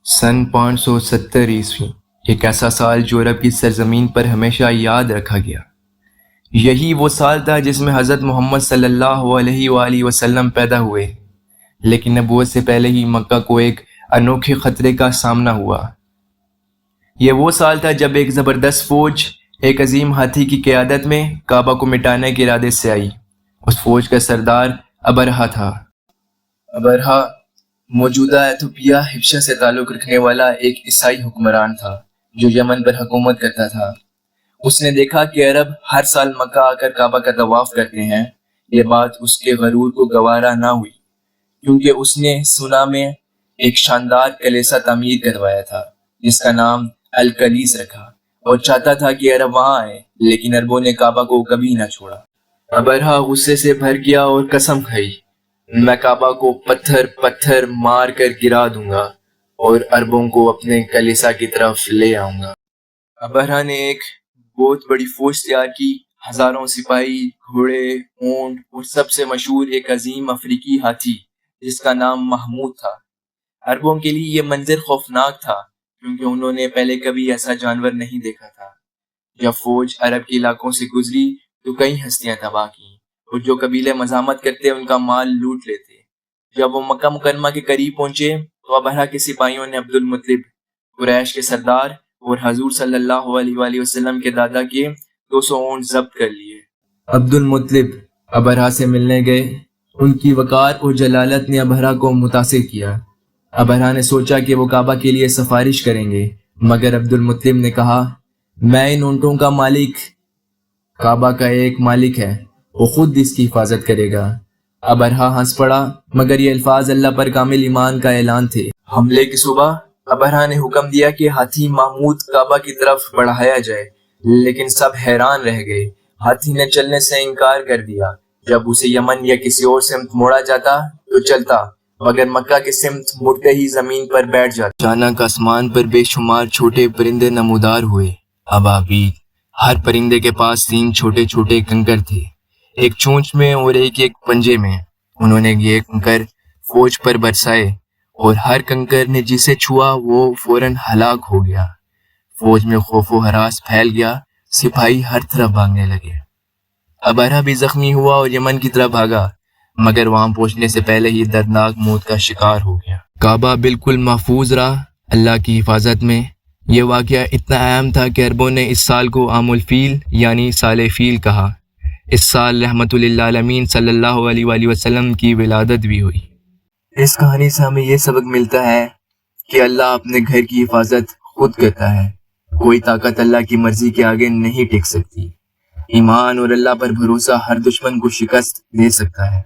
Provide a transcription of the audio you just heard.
سن 570 ایک ایسا سال جو عرب کی سرزمین پر ہمیشہ یاد رکھا گیا۔ یہی وہ سال تھا جس میں حضرت محمد صلی اللہ علیہ وآلہ وسلم پیدا ہوئے، لیکن نبوت سے پہلے ہی مکہ کو ایک انوکھے خطرے کا سامنا ہوا۔ یہ وہ سال تھا جب ایک زبردست فوج ایک عظیم ہاتھی کی قیادت میں کعبہ کو مٹانے کے ارادے سے آئی۔ اس فوج کا سردار ابرہہ تھا۔ ابرہہ موجودہ ایتھوپیا حبشہ سے تعلق رکھنے والا ایک عیسائی حکمران تھا جو یمن پر حکومت کرتا تھا۔ اس نے دیکھا کہ عرب ہر سال مکہ آ کر کعبہ کا طواف کرتے ہیں۔ یہ بات اس کے غرور کو گوارا نہ ہوئی، کیونکہ اس نے سنا میں ایک شاندار کلیسا تعمیر کروایا تھا جس کا نام الکلیس رکھا، اور چاہتا تھا کہ عرب وہاں آئے، لیکن عربوں نے کعبہ کو کبھی نہ چھوڑا۔ ابرہہ غصے سے بھر گیا اور قسم کھائی، میں کعبہ کو پتھر مار کر گرا دوں گا اور عربوں کو اپنے کلیسا کی طرف لے آؤں گا۔ ابرہہ نے ایک بہت بڑی فوج تیار کی، ہزاروں سپاہی، گھوڑے، اونٹ اور سب سے مشہور ایک عظیم افریقی ہاتھی جس کا نام محمود تھا۔ عربوں کے لیے یہ منظر خوفناک تھا کیونکہ انہوں نے پہلے کبھی ایسا جانور نہیں دیکھا تھا۔ جب فوج عرب کے علاقوں سے گزری تو کئی ہستیاں تباہ کیں، اور جو قبیلے مزاحمت کرتے ان کا مال لوٹ لیتے۔ جب وہ مکہ مکرمہ کے قریب پہنچے تو ابرہہ کے سپاہیوں نے عبد المطلب، قریش کے سردار اور حضور صلی اللہ علیہ وآلہ وسلم کے دادا کے 200 اونٹ ضبط کر لیے۔ عبد المطلب ابرہہ سے ملنے گئے۔ ان کی وقار اور جلالت نے ابرہہ کو متاثر کیا۔ ابرہہ نے سوچا کہ وہ کعبہ کے لیے سفارش کریں گے، مگر عبد المطلب نے کہا، میں ان اونٹوں کا مالک، کعبہ کا ایک مالک ہے، وہ خود اس کی حفاظت کرے گا۔ ابرہہ ہنس پڑا، مگر یہ الفاظ اللہ پر کامل ایمان کا اعلان تھے۔ حملے کی صبح ابرہہ نے حکم دیا کہ ہاتھی محمود کعبہ کی طرف بڑھایا جائے، لیکن سب حیران رہ گئے۔ ہاتھی نے چلنے سے انکار کر دیا۔ جب اسے یمن یا کسی اور سمت موڑا جاتا تو چلتا، مگر مکہ کی سمت مڑتے ہی زمین پر بیٹھ جاتا۔ اچانک آسمان پر بے شمار چھوٹے پرندے نمودار ہوئے، ابابیل۔ ہر پرندے کے پاس 3 چھوٹے چھوٹے کنکر تھے، ایک چونچ میں اور ایک پنجے میں۔ انہوں نے یہ کنکر فوج پر برسائے، اور ہر کنکر نے جسے چھوا وہ فوراً ہلاک ہو گیا۔ فوج میں خوف و ہراس پھیل گیا، سپاہی ہر طرف بھاگنے لگے۔ ابرہہ بھی زخمی ہوا اور یمن کی طرف بھاگا، مگر وہاں پہنچنے سے پہلے ہی دردناک موت کا شکار ہو گیا۔ کعبہ بالکل محفوظ رہا اللہ کی حفاظت میں۔ یہ واقعہ اتنا اہم تھا کہ عربوں نے اس سال کو عام الفیل یعنی سال فیل کہا۔ اس سال رحمت للعالمین صلی اللہ علیہ وآلہ وسلم کی ولادت بھی ہوئی۔ اس کہانی سے ہمیں یہ سبق ملتا ہے کہ اللہ اپنے گھر کی حفاظت خود کرتا ہے۔ کوئی طاقت اللہ کی مرضی کے آگے نہیں ٹک سکتی۔ ایمان اور اللہ پر بھروسہ ہر دشمن کو شکست دے سکتا ہے۔